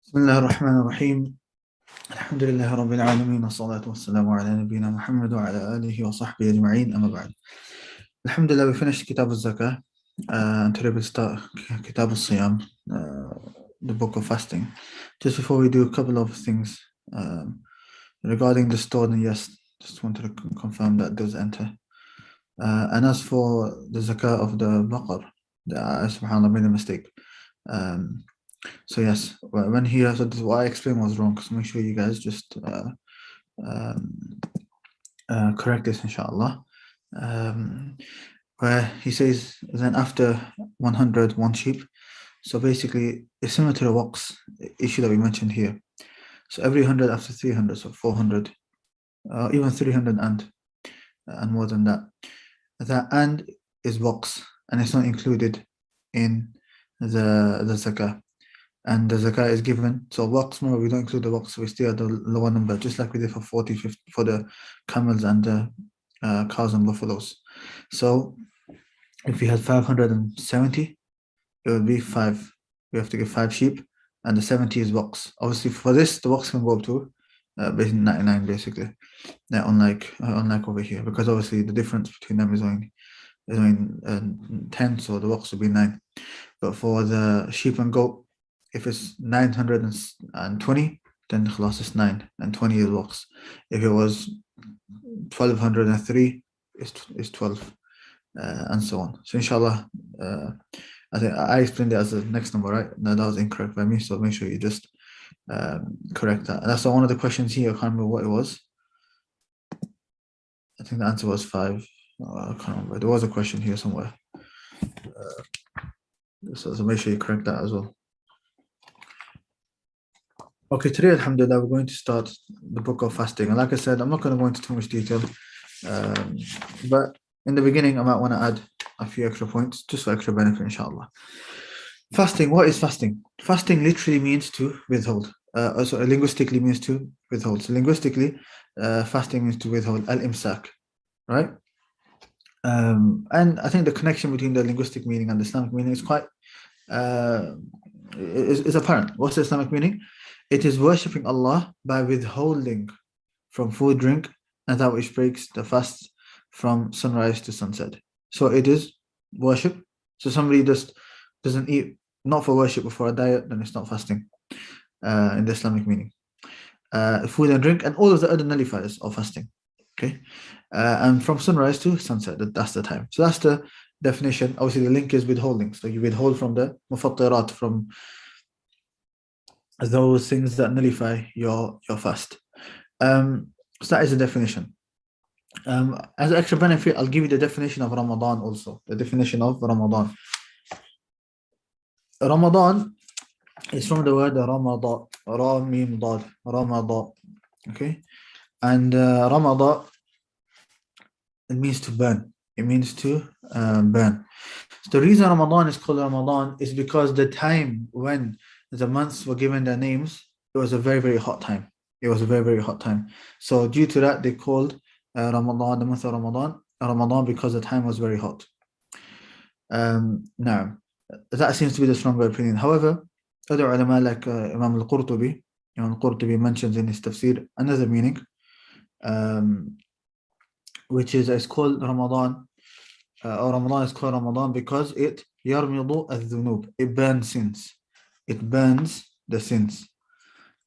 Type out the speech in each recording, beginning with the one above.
بسم الله الرحمن الرحيم. الحمد لله رب العالمين، والصلاة والسلام على نبينا محمد وعلى آله وصحبه أجمعين. أما بعد. Alhamdulillah, we finished Kitab al-Zakah, and today we start Kitab al-Siyam, the book of fasting. Just before we do, a couple of things regarding the stolen. Yes, just wanted to confirm that those enter. And as for the Zakah of the Baqar, subhanAllah, made a mistake. So yes, when he said what I explained was wrong, so make sure you guys just correct this, inshallah. Where he says then after 100, one sheep. So basically, it's similar to the waqs issue that we mentioned here. So every 100 after 300, so 400, even 300 and more than that. That and is waqs, and it's not included in the zakah. And the zakah is given. So waqs, more we don't include the waqs, so we stay at the lower number, just like we did for 40, 50, for the camels and the cows and buffaloes. So if we had 570, it would be 5. We have to give 5 sheep, and the 70 is waqs. Obviously, for this, the waqs can go up to basically 99, basically. Unlike over here, because obviously the difference between them is only 10, so the waqs will be 9. But for the sheep and goat, if it's 920, then the khalas is 9, and 20 is waqs. If it was 1203, it's 12, and so on. So inshallah, I think I explained it as the next number, right? No, that was incorrect by me, so make sure you just correct that. And that's one of the questions here. I can't remember what it was. I think the answer was 5. I can't remember. There was a question here somewhere. So make sure you correct that as well. Okay, today, alhamdulillah, we're going to start the book of fasting. And like I said, I'm not going to go into too much detail. But in the beginning, I might want to add a few extra points, just for extra benefit, inshallah. Fasting, what is fasting? Fasting literally means to withhold. Also, linguistically means to withhold. So linguistically, fasting means to withhold, al-imsak, right? And I think the connection between the linguistic meaning and the Islamic meaning is quite is apparent. What's the Islamic meaning? It is worshipping Allah by withholding from food, drink, and that which breaks the fast from sunrise to sunset. So it is worship. So somebody just doesn't eat, not for worship but for a diet, then it's not fasting in the Islamic meaning. Food and drink and all of the other nullifiers of fasting. Okay, and from sunrise to sunset, that's the time. So that's the definition. Obviously, the link is withholding. So you withhold from the mufattirat, from those things that nullify your fast. So that is the definition. As an extra benefit, I'll give you the definition of Ramadan also. The definition of Ramadan. Ramadan is from the word Ramadan, Ra Mim Dad, Ramadan. Okay, and Ramadan, it means to burn. It means to burn. So the reason Ramadan is called Ramadan is because the time when the months were given their names, it was a very, very hot time. It was a very, very hot time. So due to that, they called Ramadan, the month of Ramadan, because the time was very hot. Now, that seems to be the stronger opinion. However, other ulama like Imam al-Qurtubi mentions in his tafsir another meaning, which is it's called Ramadan, or Ramadan is called Ramadan because it yarmidu al-dhunub, it burns sins. It burns the sins.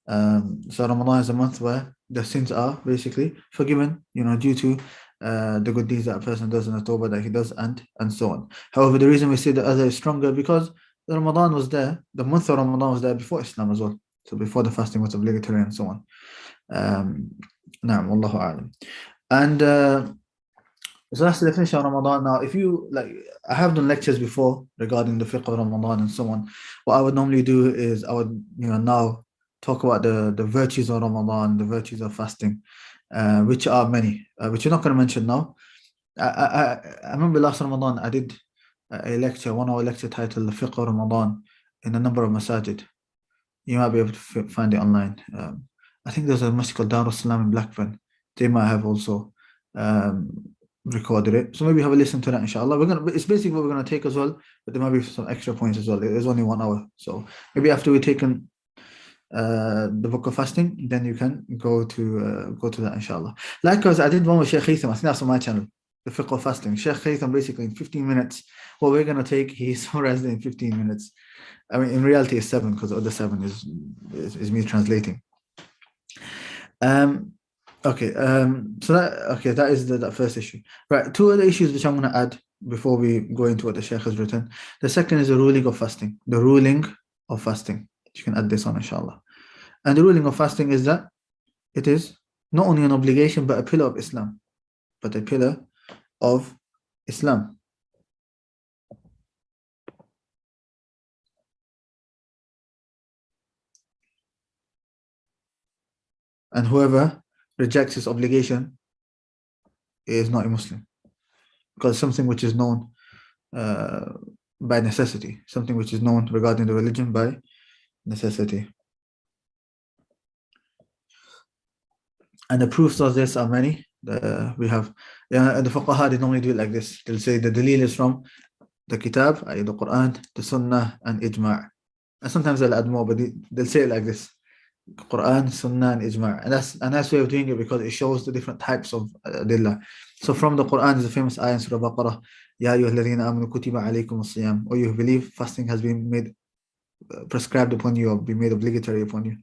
So Ramadan is a month where the sins are basically forgiven, due to the good deeds that a person does and the tawbah that he does, and so on. However, the reason we say the other is stronger because Ramadan was there, the month of Ramadan was there before Islam as well. So before the fasting was obligatory and so on. Na'am, Wallahu a'lam. And so that's the definition of Ramadan. Now, if you I have done lectures before regarding the fiqh of Ramadan and so on. What I would normally do is I would, now talk about the virtues of Ramadan, the virtues of fasting, which are many, which we're not going to mention now. I remember last Ramadan I did a lecture, 1-hour lecture titled The Fiqh of Ramadan in a number of masajid. You might be able to find it online. I think there's a masjid called Darus Salam in Blackburn. They might have also recorded it. So maybe have a listen to that, inshallah. It's basically what we're going to take as well, but there might be some extra points as well. It's only 1 hour. So maybe after we've taken the book of fasting, then you can go to that, inshallah. Likewise, I did one with Sheikh Haytham. I think that's on my channel, the fiqh of fasting. Sheikh Haytham, basically in 15 minutes, what we're going to take, he summarized it in 15 minutes. I mean, in reality, it's 7, because the other 7 is me translating. Okay. That is that first issue. Right. 2 other issues which I'm going to add before we go into what the Sheikh has written. The second is the ruling of fasting. The ruling of fasting. You can add this on, inshallah. And the ruling of fasting is that it is not only an obligation, but a pillar of Islam. But a pillar of Islam. And whoever rejects this obligation is not a Muslim. Because something which is known by necessity, something which is known regarding the religion by necessity. And the proofs of this are many. We have, the fuqaha, they normally do it like this. They'll say the dalil is from the kitab, i.e. the Quran, the sunnah, and ijma'. And sometimes they'll add more, but they'll say it like this: Quran, sunnah, and ijma'. And that's way of doing it, because it shows the different types of adillah. So from the Quran is the famous ayah in Surah Baqarah, Ya ayyuhalladhina amanu kutiba alaykum as-siyam. Or you believe fasting has been made prescribed upon you, or be made obligatory upon you.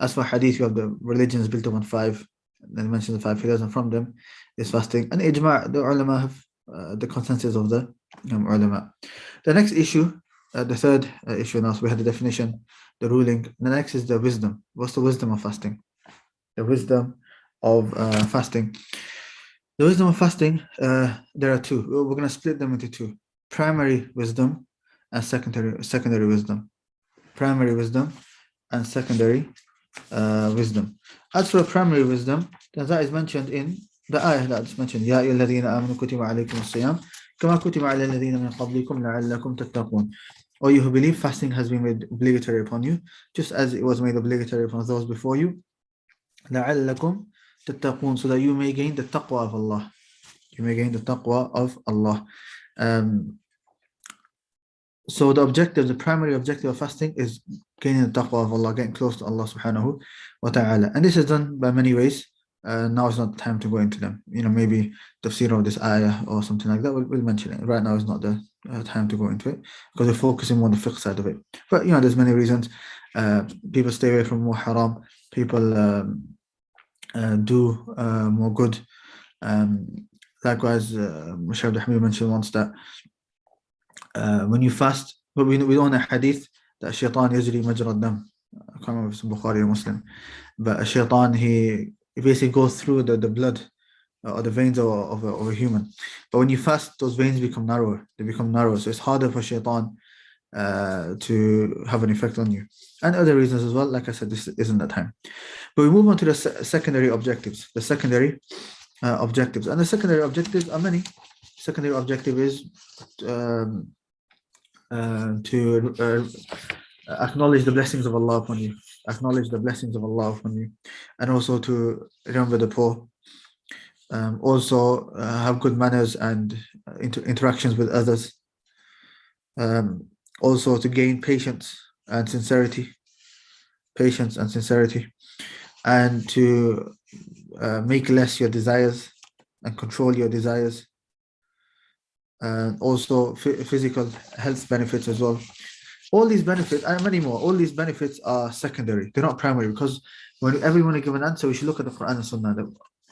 As for hadith, you have the religion is built upon 5, and then mentions the 5 pillars, and from them is fasting. And ijma', the ulama have the consensus of the ulama. The next issue, the third issue now, so we had the definition, the ruling. The next is the wisdom. What's the wisdom of fasting? The wisdom of fasting. The wisdom of fasting, there are 2. We're going to split them into 2. Primary wisdom and secondary wisdom. Primary wisdom and secondary wisdom. As for primary wisdom, that is mentioned in the ayah that's mentioned, Ya ayyuhalladhina amanu kutiba alaykum as-siyam kama kutiba ala alladhina min qablikum la'allakum tattaqun. Or you who believe, fasting has been made obligatory upon you, just as it was made obligatory upon those before you, la'allakum tattaqun, so that you may gain the taqwa of Allah. You may gain the taqwa of Allah. So the primary objective of fasting is gaining the taqwa of Allah, getting close to Allah subhanahu wa ta'ala. And this is done by many ways. Now is not the time to go into them. Maybe tafsir of this ayah or something like that, we'll mention it. Right now is not the time to go into it, because we're focusing more on the fiqh side of it. But there's many reasons. People stay away from more haram. People do more good. Likewise, Shaykh Abdul Hamid mentioned once that when you fast, but we don't know hadith that shaitan yajri majra dam. I can't remember if it's Bukhari or Muslim, but a shaitan, he basically goes through the blood or the veins of a human. But when you fast, those veins become narrower. They become narrow, so it's harder for shaitan to have an effect on you. And other reasons as well. Like I said, this isn't the time. But we move on to the secondary objectives. The secondary objectives. And the secondary objectives are many. Secondary objective is to acknowledge the blessings of Allah upon you. Acknowledge the blessings of Allah upon you. And also to remember the poor. Also have good manners and interactions with others. Also to gain patience and sincerity. Patience and sincerity. And to make less your desires and control your desires. And also physical health benefits as well. All these benefits and many more, all these benefits are secondary. They're not primary, because whenever you want to give an answer, we should look at the Quran and Sunnah.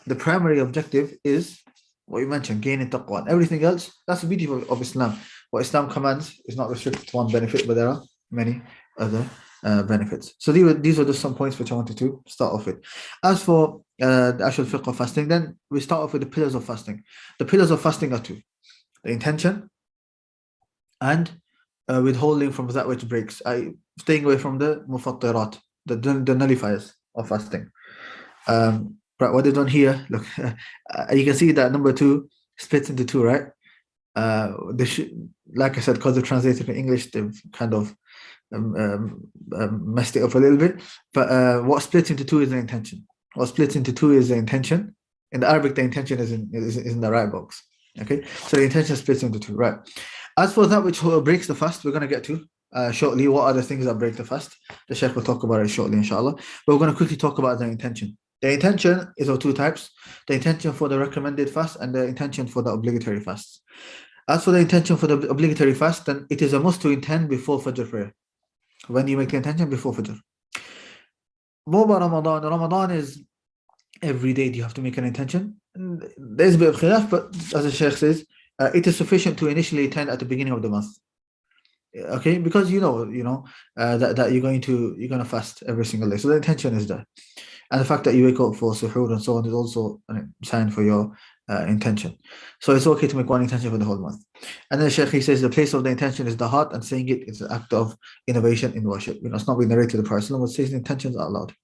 The primary objective is what you mentioned, gaining taqwa. And everything else, that's the beauty of Islam. What Islam commands is not restricted to one benefit, but there are many other benefits. So these were just some points which I wanted to start off with. As for the actual fiqh of fasting, then we start off with the pillars of fasting. The pillars of fasting are 2. The intention and withholding from that which breaks, staying away from the mufattirat, the nullifiers of fasting. Right, what they've done here, look, you can see that number 2 splits into 2, right? Like I said, because they've translated in English, they've kind of messed it up a little bit. But what splits into 2 is the intention. What splits into 2 is the intention. In the Arabic, the intention is in the right box. Okay, so the intention splits into 2, right? As for that which breaks the fast, we're going to get to shortly what are the things that break the fast. The Sheikh will talk about it shortly, inshallah. But we're going to quickly talk about the intention. The intention is of two types: the intention for the recommended fast and the intention for the obligatory fast. As for the intention for the obligatory fast, then it is a must to intend before Fajr prayer. When you make the intention before Fajr. What about Ramadan? Ramadan is every day you have to make an intention. There's a bit of khilaf, but as the Sheikh says, it is sufficient to initially intend at the beginning of the month. Okay, because that you're going to fast every single day. So the intention is there. And the fact that you wake up for suhoor and so on is also a sign for your intention. So it's okay to make one intention for the whole month. And then Shaykh, he says the place of the intention is the heart, and saying it is an act of innovation in worship. It's not being narrated to the Prophet, but says the intentions are allowed.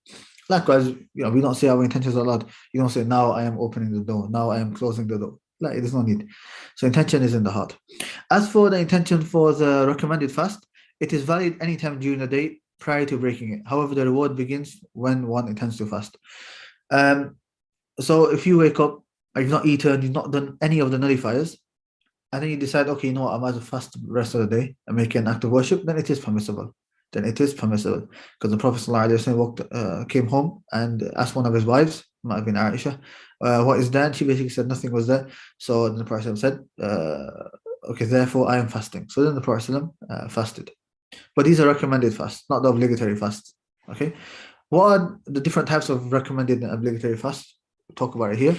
Likewise, we don't say our intentions are allowed. You don't say, now I am opening the door, now I am closing the door. Like, there's no need. So intention is in the heart. As for the intention for the recommended fast, it is valid anytime during the day prior to breaking it. However, the reward begins when one intends to fast. So if you wake up, you've not eaten, you've not done any of the nullifiers, and then you decide, okay, you know what, I might as well fast the rest of the day and make an act of worship, then it is permissible. Because the Prophet ﷺ came home and asked one of his wives, might have been Aisha, what is that? She basically said nothing was there. So then the Prophet said, okay, therefore I am fasting. So then the Prophet fasted. But these are recommended fasts, not the obligatory fasts. Okay, what are the different types of recommended and obligatory fasts? We'll talk about it here.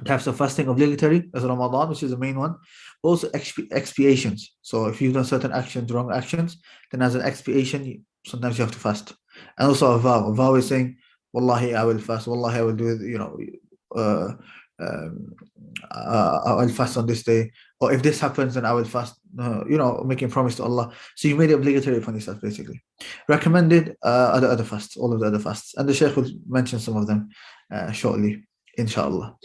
Types of fasting: obligatory as Ramadan, which is the main one. Also expiations. So if you've done certain actions, wrong actions, then as an expiation, sometimes you have to fast. And also a vow. A vow is saying, Wallahi, I will fast. Wallahi, I will do it. I'll fast on this day, or if this happens, then I will fast. Making promise to Allah. So you made it obligatory upon yourself, basically. Recommended are the other fasts, all of the other fasts, and the Shaykh will mention some of them shortly, inshallah.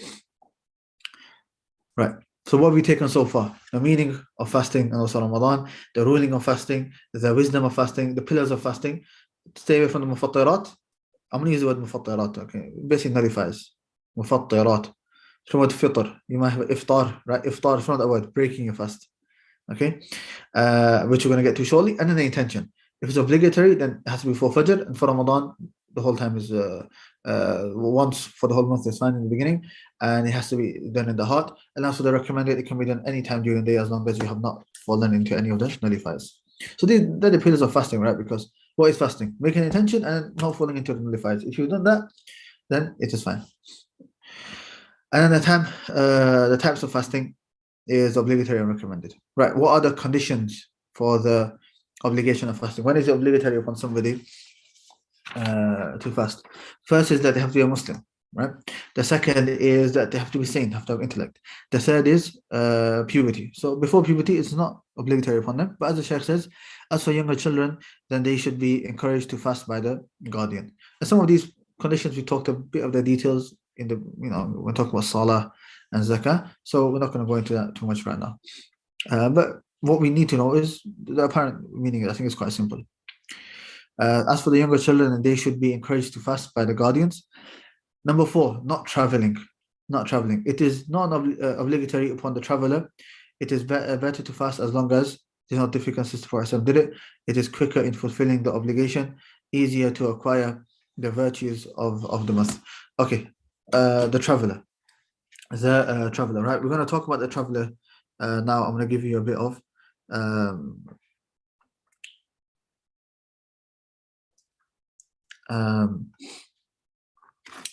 Right. So what have we taken so far? The meaning of fasting and also Ramadan, the ruling of fasting, the wisdom of fasting, the pillars of fasting. Stay away from the mufattirat. I'm going to use the word mufattirat. Okay, basically nullifies. Mufattirat. From word fitr. You might have iftar, right? Iftar is not that word, breaking your fast. Okay, which we're going to get to shortly. And then the intention. If it's obligatory, then it has to be before Fajr, and for Ramadan, the whole time is once for the whole month is fine in the beginning, and it has to be done in the heart. And also the recommended, it can be done anytime during the day as long as you have not fallen into any of the nullifiers. So they're the pillars of fasting, right? Because what is fasting? Making an intention and not falling into the nullifiers. If you've done that, then it is fine. And then the types of fasting is obligatory and recommended. Right, what are the conditions for the obligation of fasting? When is it obligatory upon somebody to fast? First is that they have to be a Muslim, right? The second is that they have to be sane, have to have intellect. The third is puberty. So before puberty, it's not obligatory upon them. But as the Shaykh says, as for younger children, then they should be encouraged to fast by the guardian. And some of these conditions, we talked a bit of the details in the, when talking about Salah and Zakah. So we're not going to go into that too much right now. But what we need to know is the apparent meaning. I think it's quite simple. As for the younger children, they should be encouraged to fast by the guardians. Number 4, not traveling. Not traveling. It is not obligatory upon the traveler. It is better to fast as long as there's no difficulties for ourselves did it. It is quicker in fulfilling the obligation, easier to acquire the virtues of the month. Okay, the traveler. The traveler, right? We're going to talk about the traveler now. I'm going to give you a bit of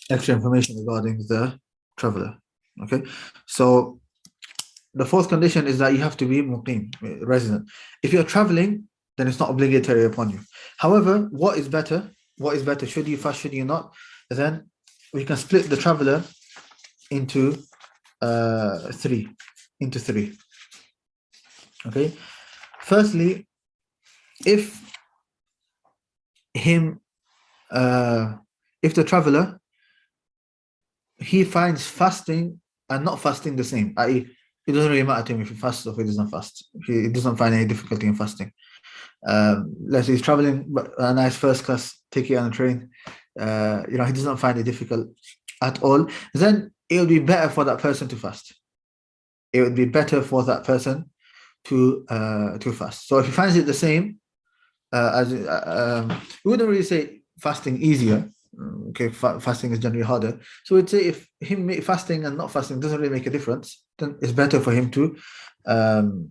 extra information regarding the traveler. Okay, so the 4th condition is that you have to be muqim, resident. If you're traveling, then it's not obligatory upon you. However, what is better? Should you fast, should you not? Then we can split the traveler into 3. Okay, firstly, if the traveler, he finds fasting and not fasting the same, i.e., it doesn't really matter to him if he fasts or if he doesn't fast. He doesn't find any difficulty in fasting. Let's say he's traveling, but a nice first class ticket on a train. He doesn't find it difficult at all. Then it would be better for that person to fast. It would be better for that person to fast. So if he finds it the same, We wouldn't really say fasting easier. Okay, fasting is generally harder. So we'd say if him fasting and not fasting doesn't really make a difference, then it's better for him to um,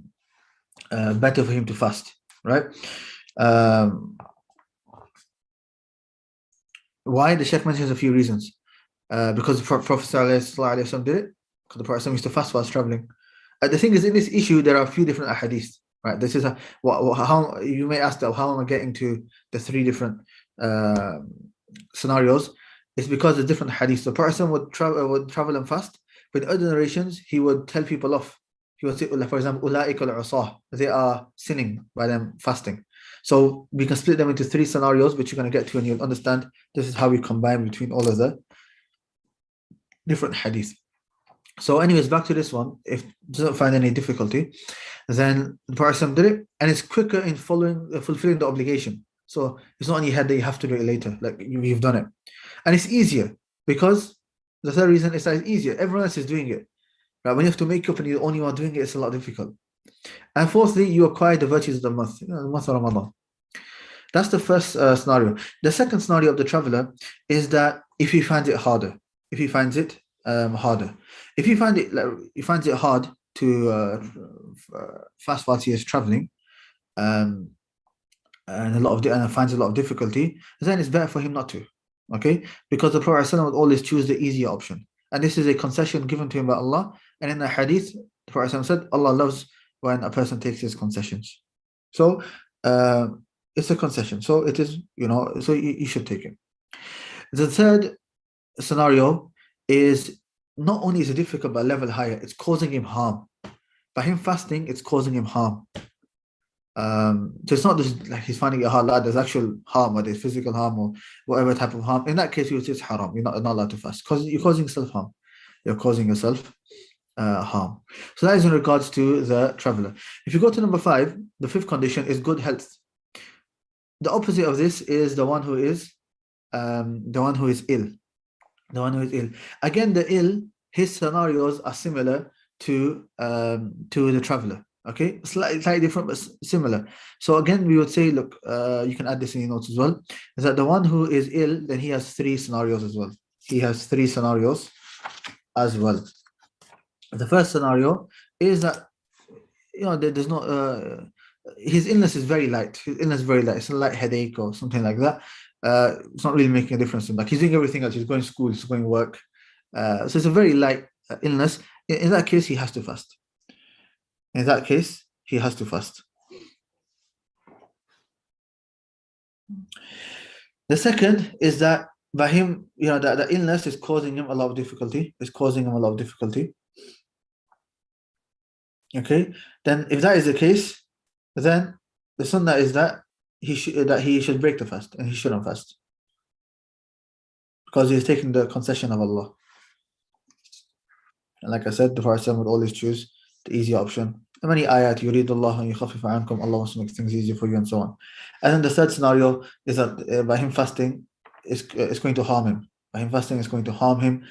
fast, right? Um, why? The Sheikh mentions a few reasons. Because the Prophet ﷺ did it, because the Prophet used to fast while traveling. The thing is, in this issue, there are a few different ahadith, right? This is how you may ask that, how am I getting to the three different uh, scenarios? It's because the different hadiths. The Prophet would travel and fast. With other narrations, he would tell people off. He would say, for example, "Ulaika al-usah," they are sinning by them fasting. So we can split them into three scenarios, which you're going to get to, and you'll understand this is how we combine between all of the different hadith. So, anyways, back to this one. If it doesn't find any difficulty, then the Prophet did it, and it's quicker in fulfilling the obligation. So it's not in your head that you have to do it later, like you've done it, and it's easier because the third reason is that it's easier. Everyone else is doing it, right? When you have to make up and you're the only one doing it, it's a lot difficult. And fourthly, you acquire the virtues of the month, the month of Ramadan. That's the first scenario. The second scenario of the traveler is that if he finds it harder, if he finds it harder, if he finds it hard to fast while he is traveling, and finds a lot of difficulty, then it's better for him not to. Okay, because the Prophet ﷺ would always choose the easier option, and this is a concession given to him by Allah. And in the hadith, the Prophet ﷺ said, Allah loves when a person takes his concessions. So it's a concession. So it is, so you should take it. The third scenario is not only is it difficult, but a level higher, it's causing him harm. By him fasting, it's causing him harm. So it's not just like he's finding it hard, there's actual harm, whether it's physical harm or whatever type of harm. In that case, you would say it's haram. You're not allowed to fast because you're causing yourself harm. You're causing yourself harm. So that is in regards to the traveler. If you go to number 5, the fifth condition is good health. The opposite of this is the one who is ill. The one who is ill. Again, the ill, his scenarios are similar to the traveler. Okay, slightly different but similar. So again, we would say, look, you can add this in your notes as well. Is that the one who is ill, then he has 3 scenarios as well. He has 3 scenarios as well. The first scenario is that there's not his illness is very light. His illness is very light. It's a light headache or something like that. It's not really making a difference to him. Like he's doing everything else. He's going to school. He's going to work. So it's a very light illness. In that case, he has to fast. In that case, he has to fast. The second is that by him, that the illness is causing him a lot of difficulty. Okay. Then, if that is the case, then the sunnah is that he should break the fast and he shouldn't fast because he's taking the concession of Allah. And like I said, the Prophet would always choose the easy option. And many ayat, yuridullah and yukhafif ankum, Allah wants to make things easier for you, and so on. And then the third scenario is that by him fasting, it's going to harm him. By him fasting, it's going to harm him.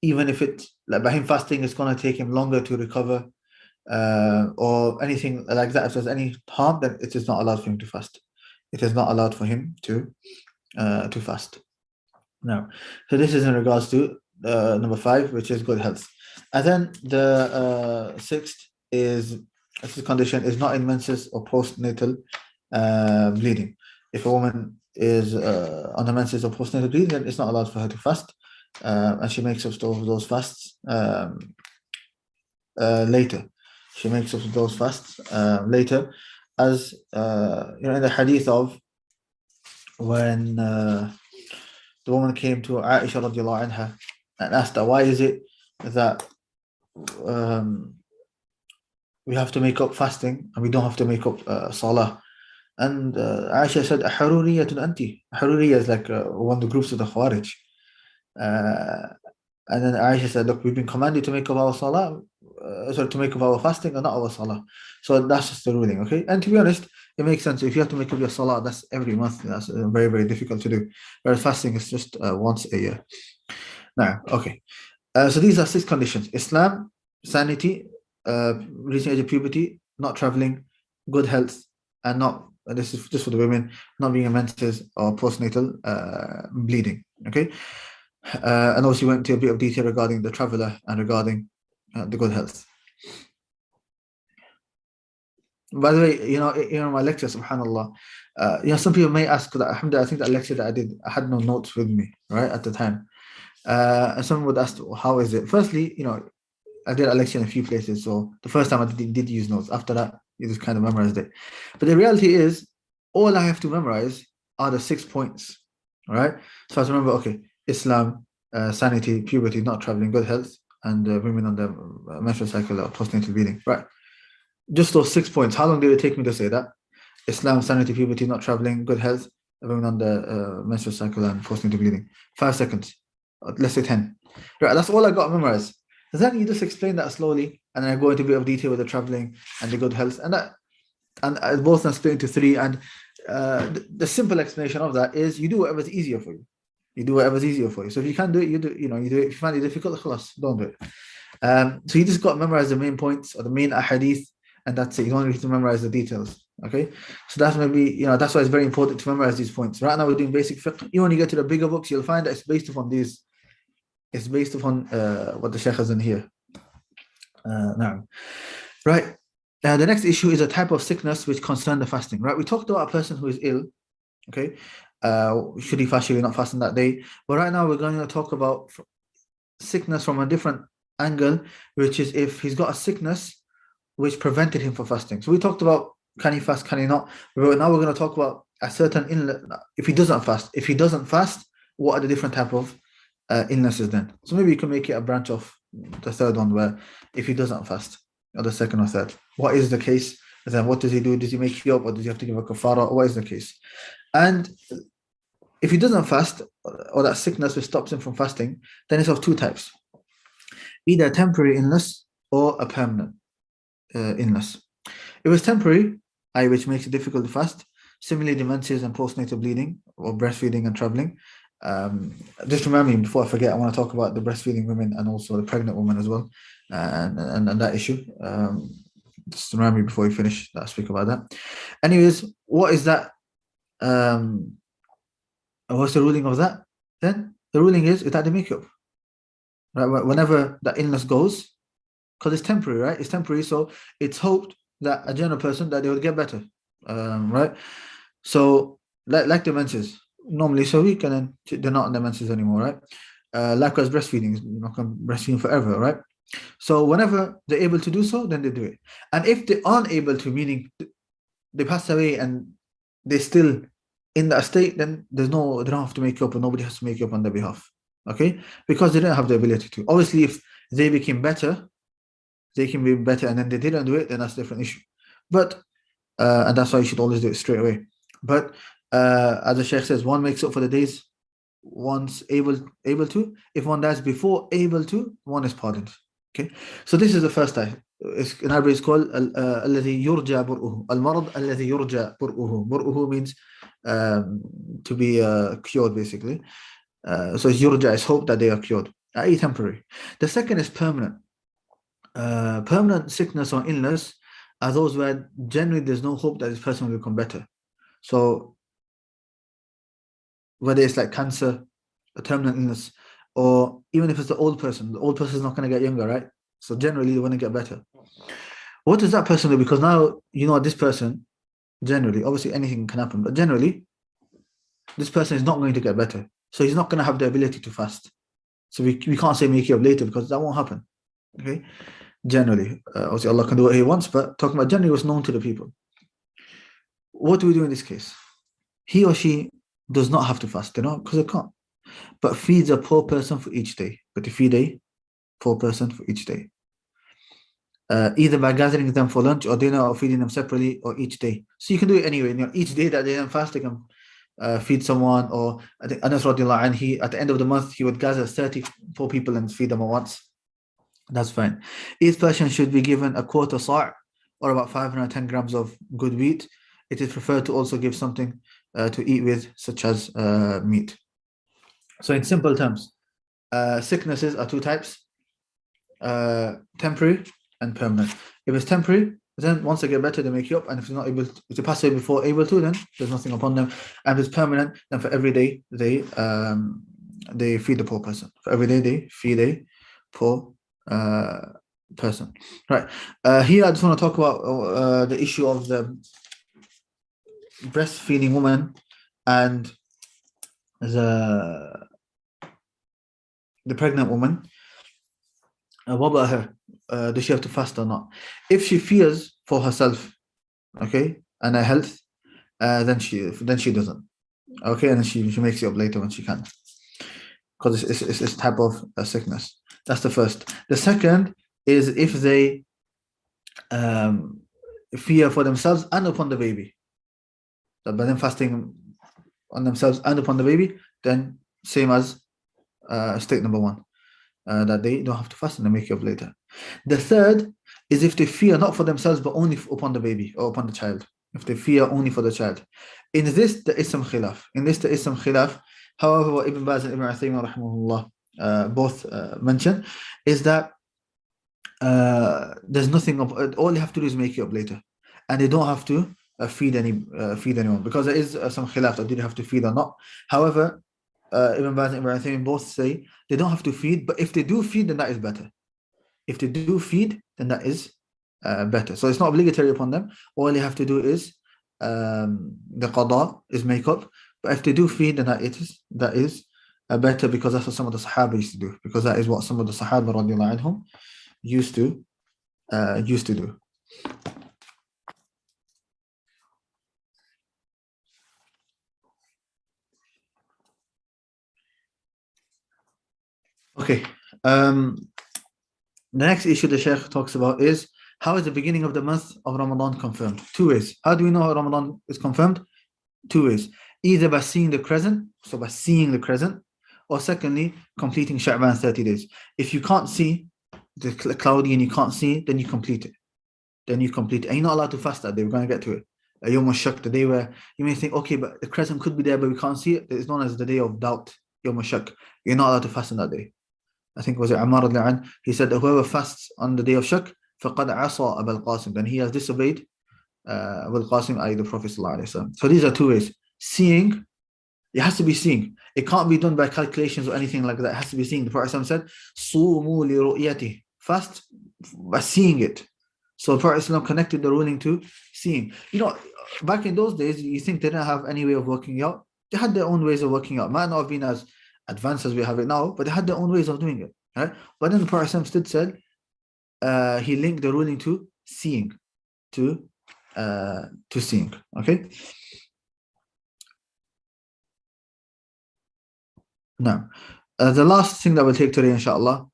Even if by him fasting, it's going to take him longer to recover, or anything like that. If there's any harm, then it is not allowed for him to fast. It is not allowed for him to fast. Now, so this is in regards to number 5, which is good health. And then the sixth condition is not in menses or postnatal bleeding. If a woman is on the menses or postnatal bleeding, then it's not allowed for her to fast, and she makes up those fasts later. She makes up those fasts later, as in the hadith of when the woman came to Aisha radiallahu anha and asked her, why is it that we have to make up fasting and we don't have to make up salah? And Aisha said, Haruriyatun anti. Haruriya is like one of the groups of the Khawarij. And then Aisha said, look, we've been commanded to make up our salah, to make up our fasting and not our salah. So that's just the ruling, okay? And to be honest, it makes sense. If you have to make up your salah, that's every month. That's very, very difficult to do. Whereas fasting is just once a year. Now, okay. So these are 6 conditions: Islam, sanity, reaching age of puberty, not traveling, good health, and not this is just for the women not being in menses or postnatal bleeding. Okay, and also went into a bit of detail regarding the traveler and regarding the good health. By the way, my lecture, subhanallah, some people may ask that. Alhamdulillah, I think that lecture that I did, I had no notes with me, right, at the time. And someone would ask, how is it? Firstly, I did a lecture in a few places, so the first time I did use notes. After that, you just kind of memorized it. But the reality is, all I have to memorize are the 6 points, all right? So I have to remember, okay, Islam, sanity, puberty, not traveling, good health, and women on the menstrual cycle or postnatal bleeding, right? Just those 6 points. How long did it take me to say that? Islam, sanity, puberty, not traveling, good health, women on the menstrual cycle and postnatal bleeding. 5 seconds. Let's say 10. Right, that's all I got memorized. Then you just explain that slowly, and then I go into a bit of detail with the traveling and the good health, and I both are split into 3. And the simple explanation of that is you do whatever's easier for you. You do whatever's easier for you. So if you can't do it, you do. You do it. If you find it difficult, khalas, don't do it. So you just got to memorize the main points or the main ahadith, and that's it. You don't need to memorize the details. Okay, so that's maybe that's why it's very important to memorize these points. Right now we're doing basic fiqh. Even when you get to the bigger books, you'll find that it's based upon these. It's based upon what the Shaykh has in here. Now, right. The next issue is a type of sickness which concern the fasting. Right, we talked about a person who is ill. Okay, should he fast? Should he not fast on that day? But right now we're going to talk about sickness from a different angle, which is if he's got a sickness which prevented him from fasting. So we talked about can he fast, can he not? But now we're going to talk about a certain illness. If he doesn't fast, what are the different type of illnesses then? So maybe you can make it a branch of the third one, where if he doesn't fast, or the second or third, what is the case? And then what does he do? Does he make it up, or does he have to give a kafara? What is the case? And if he doesn't fast, or that sickness which stops him from fasting, then it's of 2 types: either a temporary illness or a permanent illness. If it's temporary, which makes it difficult to fast, similarly the menses and postnatal bleeding or breastfeeding and traveling. Just remember me before I forget, I want to talk about the breastfeeding women and also the pregnant woman as well, and that issue. Just remember me before we finish that I speak about that. Anyways, what is that? What's the ruling of that? Then the ruling is that they make up. Right, whenever that illness goes, because it's temporary, right? It's temporary, so it's hoped that a general person that they will get better, right? So like the menses, normally it's a week and then they're not in the menses anymore, right? Likewise, breastfeeding, you're not going to breastfeeding forever, right? So whenever they're able to do so, then they do it. And if they aren't able to, meaning they pass away and they're still in that state, then they don't have to make up, and nobody has to make up on their behalf, okay? Because they don't have the ability to. Obviously, if they became better, they can be better, and then they didn't do it, then that's a different issue. But and that's why you should always do it straight away. But as the Sheikh says, one makes up for the days one's able to. If one dies before able to, one is pardoned. Okay, so this is the first type. In Arabic it's called الذي يرجى برؤه. المرض الذي يرجى برؤه. برؤه means to be cured, basically. So it's yurja, is hope that they are cured, i.e. temporary. The second is permanent. Permanent sickness or illness are those where generally there's no hope that this person will become better. So whether it's like cancer, a terminal illness, or even if it's the old person is not going to get younger, right? So generally they want to get better. What does that person do? Because now this person, generally, obviously anything can happen, but generally this person is not going to get better, so he's not going to have the ability to fast. So we can't say make it up later, because that won't happen. Okay, generally, obviously Allah can do what He wants, but talking about generally what's known to the people. What do we do in this case? He or she does not have to fast, because they can't, but feeds a poor person for each day. But to feed a poor person for each day, either by gathering them for lunch or dinner, or feeding them separately, or each day. So you can do it anyway. Each day that they don't fast, they can feed someone. Or I think Anas radiallahu anhu, at the end of the month, he would gather 34 people and feed them at once. That's fine. Each person should be given a quarter sa', or about 510 grams of good wheat. It is preferred to also give something to eat with, such as meat. So in simple terms, sicknesses are 2 types: temporary and permanent. If it's temporary, Then once they get better, they make you up. And if they're not able to, if they pass away before able to, then there's nothing upon them. And if it's permanent, then for every day they feed the poor person. For every day they feed a poor person. Right. Here I just want to talk about the issue of the breastfeeding woman and the pregnant woman. What about her? Does she have to fast or not? If she fears for herself, okay, and her health, then she doesn't. Okay, and then she makes it up later when she can, because it's type of sickness. That's the first. The second is if they fear for themselves and upon the baby. But by them fasting on themselves and upon the baby, then same as state number one, that they don't have to fast and they make it up later. The third is if they fear not for themselves but only upon the baby or upon the child. If they fear only for the child. In this, there is some khilaf. However, what Ibn Baz and Ibn Uthaymin rahimahullah both mention is that there's nothing of, all they have to do is make it up later, and they don't have to feed anyone, because there is some khilaf that do they have to feed or not. However, Ibn Baz and Ibn Uthaymin both say they don't have to feed, but if they do feed, then that is better. If they do feed, then that is better. So it's not obligatory upon them. All they have to do is the qada is make up. But if they do feed, then that is better, because that's what some of the Sahaba used to do. Because that is what some of the Sahaba radiallahu anhum used to do. Okay. The next issue the Shaykh talks about is, how is the beginning of the month of Ramadan confirmed? Two ways. How do we know how Ramadan is confirmed? Two ways. Either by seeing the crescent, so by seeing the crescent, or secondly, completing Sha'ban 30 days. If you can't see the cloudy and you can't see, then you complete it. And you're not allowed to fast that day. We're going to get to it. Yawm al-Shak, the day where you may think, okay, but the crescent could be there, but we can't see it. It's known as the day of doubt. Yawm al-Shak. You're not allowed to fast on that day. I think it was Ammar radiallahu anh, he said that whoever fasts on the day of Shak, فَقَدْ عَصَى أَبَا الْقَاسِمِ, then he has disobeyed Abu al-Qasim, i.e. the Prophet ﷺ. So these are two ways. Seeing, it has to be seeing. It can't be done by calculations or anything like that. It has to be seeing. The Prophet ﷺ said, صُومُوا لِرُؤْيَتِهِ, fast by seeing it. So the Prophet ﷺ connected the ruling to seeing. You know, back in those days, you think they didn't have any way of working out? They had their own ways of working out. Might not have been as advanced as we have it now, but they had their own ways of doing it. Right? But then the Prophet ﷺ still said, he linked the ruling to seeing, to seeing. Okay. Now, the last thing that we'll take today, inshallah,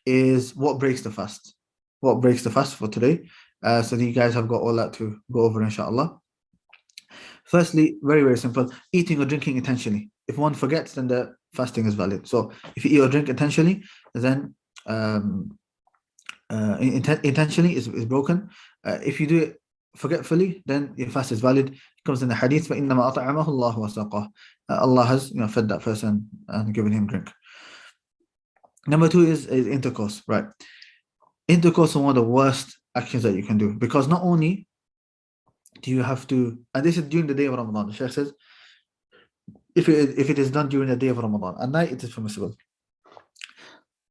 is what breaks the fast. What breaks the fast for today? So you guys have got all that to go over, inshallah. Firstly, very, very simple. Eating or drinking intentionally. If one forgets, then the fasting is valid. So if you eat or drink intentionally, then intentionally is broken. If you do it forgetfully, then your fast is valid. It comes in the hadith, فَإِنَّمَا أَطْعَمَهُ اللَّهُ وَسَقَاهُ. Allah has fed that person and given him drink. Number two is intercourse. Right. Intercourse is one of the worst actions that you can do, because not only do you have to, and this is during the day of Ramadan. The Shaykh says, if it is done during the day of Ramadan, at night it is permissible.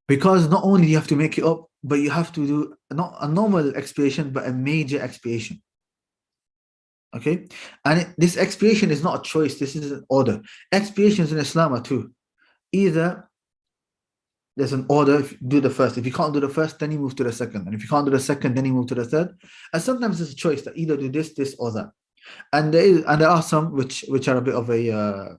Because not only do you have to make it up, but you have to do not a normal expiation, but a major expiation. Okay? And this expiation is not a choice, this is an order. Expiations in Islam are two. Either there's an order, if you do the first. If you can't do the first, then you move to the second. And if you can't do the second, then you move to the third. And sometimes it's a choice that either do this, or that. And there are some which are a bit of a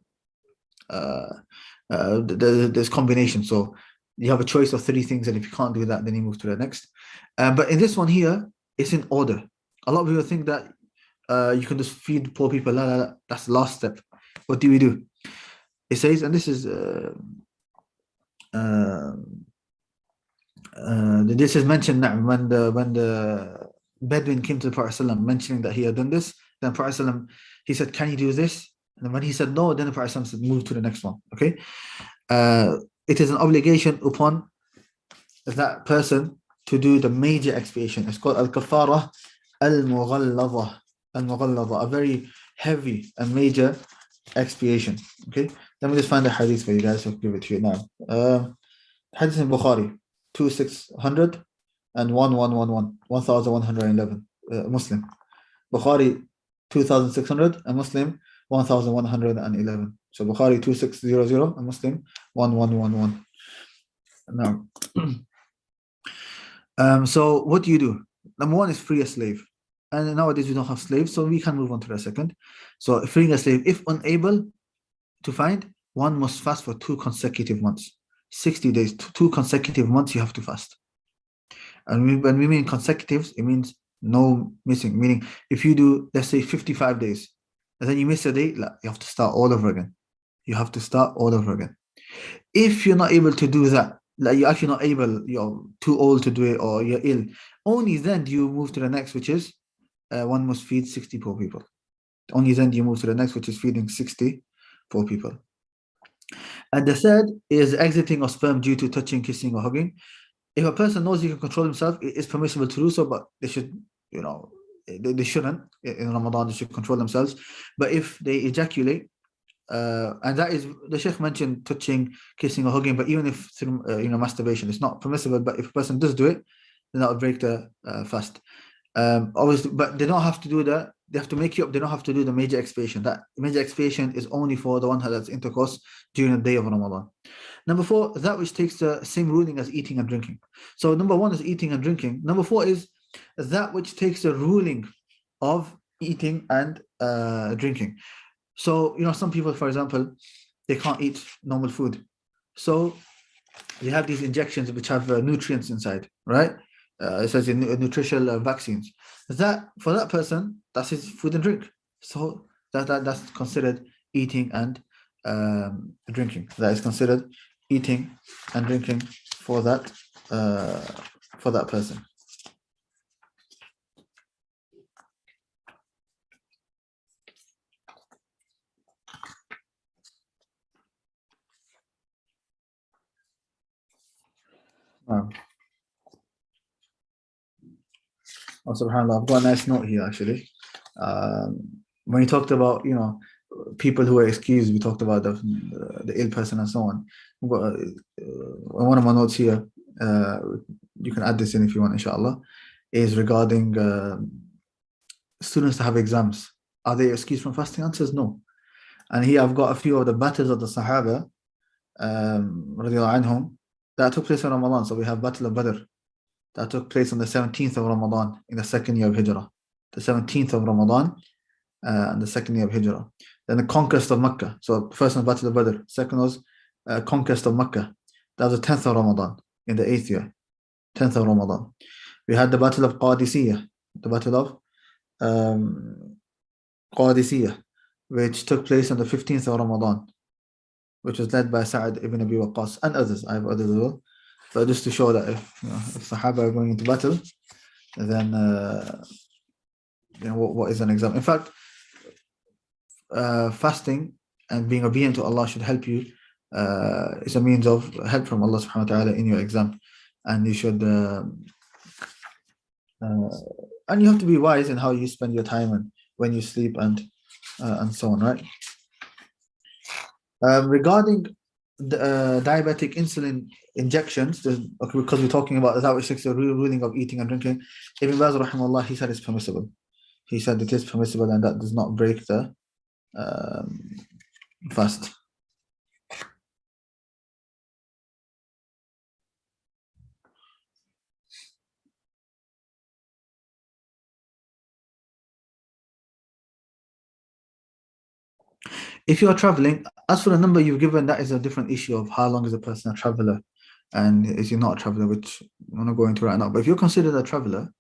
there's combination. So you have a choice of three things, and if you can't do that, then you move to the next. But in this one here, it's in order. A lot of people think that you can just feed poor people. La, that's the last step. What do we do? It says, and this is this is mentioned now when the Bedouin came to the Prophet ﷺ mentioning that he had done this. Then the Prophet ﷺ, he said, can you do this? And when he said no, then the Prophet ﷺ said, move to the next one. Okay. It is an obligation upon that person to do the major expiation. It's called al-kafara Al-Mughalladha. Al-Mughalladha, a very heavy and major expiation. Okay, let me just find the hadith for you guys. I'll give it to you now. Hadith in Bukhari, 2600 and 1111. Muslim. Bukhari 2600 and Muslim 1111. So Bukhari 2600 and Muslim 1111. Now, so what do you do? Number one is free a slave. And nowadays we don't have slaves, so we can move on to the second. So freeing a slave, if unable to find, one must fast for 2 consecutive months. 60 days, 2 consecutive months you have to fast. And when we mean consecutives, it means no missing. Meaning, if you do, let's say, 55 days, and then you miss a day, you have to start all over again. You have to start all over again. If you're not able to do that, like you're actually not able, you're too old to do it, or you're ill, only then do you move to the next, which is one must feed 60 poor people. Only then do you move to the next, which is feeding 60 poor people. And the third is exiting of sperm due to touching, kissing, or hugging. If a person knows he can control himself, it is permissible to do so, but they should, they shouldn't. In Ramadan, they should control themselves. But if they ejaculate, and that is, the Sheikh mentioned touching, kissing, or hugging, but even if through, masturbation, it's not permissible. But if a person does do it, then that would break the fast. Obviously, but they don't have to do that. They have to make you up. They don't have to do the major expiation. That major expiation is only for the one who has intercourse during the day of Ramadan. Number 4, that which takes the same ruling as eating and drinking. So number 1 is eating and drinking. Number 4 is that which takes the ruling of eating and drinking. So, some people, for example, they can't eat normal food. So they have these injections which have nutrients inside, right? It says in nutritional vaccines. That, for that person, that's his food and drink. So that's considered eating and drinking. That is considered eating and drinking for that person. Oh, subhanAllah, I've got a nice note here actually. When you talked about, people who are excused, we talked about the ill person and so on. I've got one of my notes here, you can add this in if you want, inshallah, is regarding students that have exams. Are they excused from fasting? Answers no. And here I've got a few of the battles of the Sahaba, radiallahu anhum, that took place in Ramadan. So we have Battle of Badr, that took place on the 17th of Ramadan in the 2nd year of Hijrah. The 17th of Ramadan and the 2nd year of Hijrah. Then the conquest of Mecca. So first was Battle of Badr. Second was conquest of Mecca. That was the 10th of Ramadan in the 8th year. 10th of Ramadan. We had the Battle of Qadisiyah. The Battle of Qadisiyah, which took place on the 15th of Ramadan, which was led by Sa'ad ibn Abi Waqqas and others. I have others as well. But just to show that if Sahaba are going into battle, then what is an example? In fact, fasting and being obedient to Allah should help you. It's a means of help from Allah subhanahu wa ta'ala in your exam. And you should and you have to be wise in how you spend your time and when you sleep and so on, right? Regarding the diabetic insulin injections, because we're talking about that which is the ruling of eating and drinking, Ibn Baz rahimahullah, he said it's permissible. He said it is permissible and that does not break the fast. If you are traveling, as for the number you've given, that is a different issue of how long is a person a traveler and is he not a traveler, which I'm not going to right now. But if you're considered a traveler,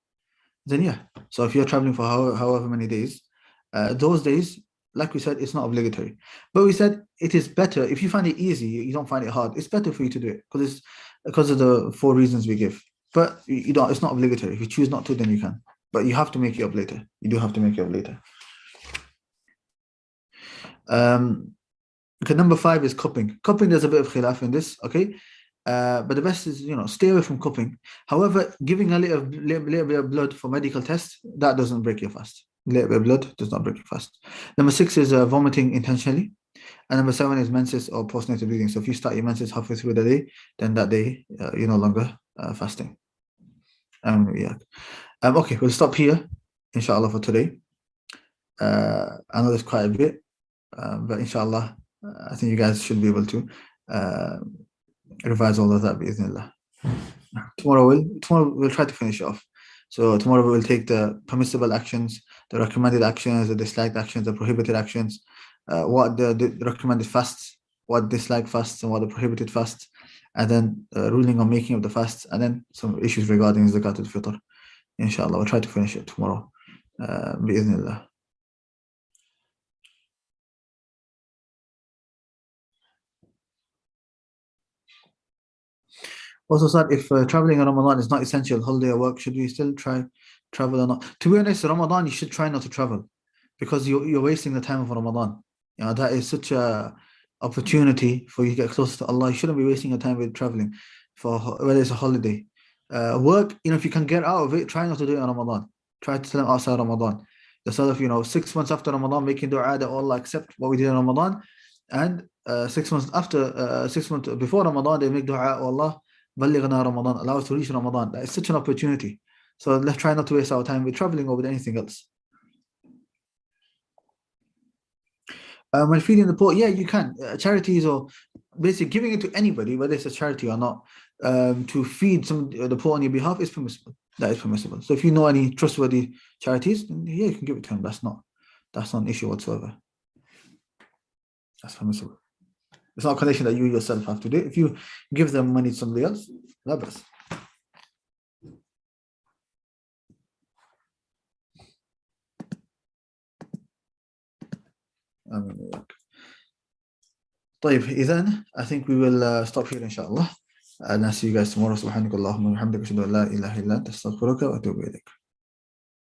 then yeah. So if you're traveling for however many days, those days, like we said, it's not obligatory. But we said it is better if you find it easy, you don't find it hard. It's better for you to do it because of the 4 reasons we give. But you don't. It's not obligatory. If you choose not to, then you can. But you have to make it up later. You do have to make it up later. Okay, number 5 is cupping. Cupping, there's a bit of khilaf in this. Okay, But the best is, stay away from cupping. However, giving a little bit of blood for medical tests, that doesn't break your fast. A little bit of blood does not break your fast. Number 6 is vomiting intentionally. And number 7 is menses or postnatal bleeding. So if you start your menses halfway through the day, then that day you're no longer fasting. Yeah. Okay, we'll stop here, inshallah, for today. I know there's quite a bit, but inshallah, I think you guys should be able to revise all of that, bi'idhnillah. Tomorrow we'll try to finish off. So tomorrow we'll take the permissible actions, the recommended actions, the disliked actions, the prohibited actions, what the recommended fasts, what disliked fasts, and what the prohibited fasts, and then ruling on making of the fasts, and then some issues regarding zakat al-fitr. Inshallah, we'll try to finish it tomorrow, bi'idhnillah. Also, sir, if traveling in Ramadan is not essential, holiday or work, should we still try travel or not? To be honest, Ramadan, you should try not to travel because you're wasting the time of Ramadan. That is such a opportunity for you to get closer to Allah. You shouldn't be wasting your time with traveling for whether it's a holiday. Work, if you can get out of it, try not to do it in Ramadan. Try to tell them outside Ramadan. The sort of, 6 months after Ramadan, making dua that Allah accept what we did in Ramadan. And 6 months after, 6 months before Ramadan, they make dua, oh Allah, بلغنا Ramadan, allow us to reach Ramadan. That is such an opportunity. So let's try not to waste our time with traveling or with anything else. When feeding the poor, yeah, you can. Charities or basically giving it to anybody, whether it's a charity or not, to feed the poor on your behalf is permissible. That is permissible. So if you know any trustworthy charities, then yeah, you can give it to them. That's not an issue whatsoever. That's permissible. It's not a condition that you yourself have to do. If you give them money to somebody else, that best. طيب إذن I think we will stop here inshallah and I'll see you guys tomorrow. سبحانك اللهم وبحمدك أشهد أن لا إله إلا أنت أستغفرك وأتوب إليك.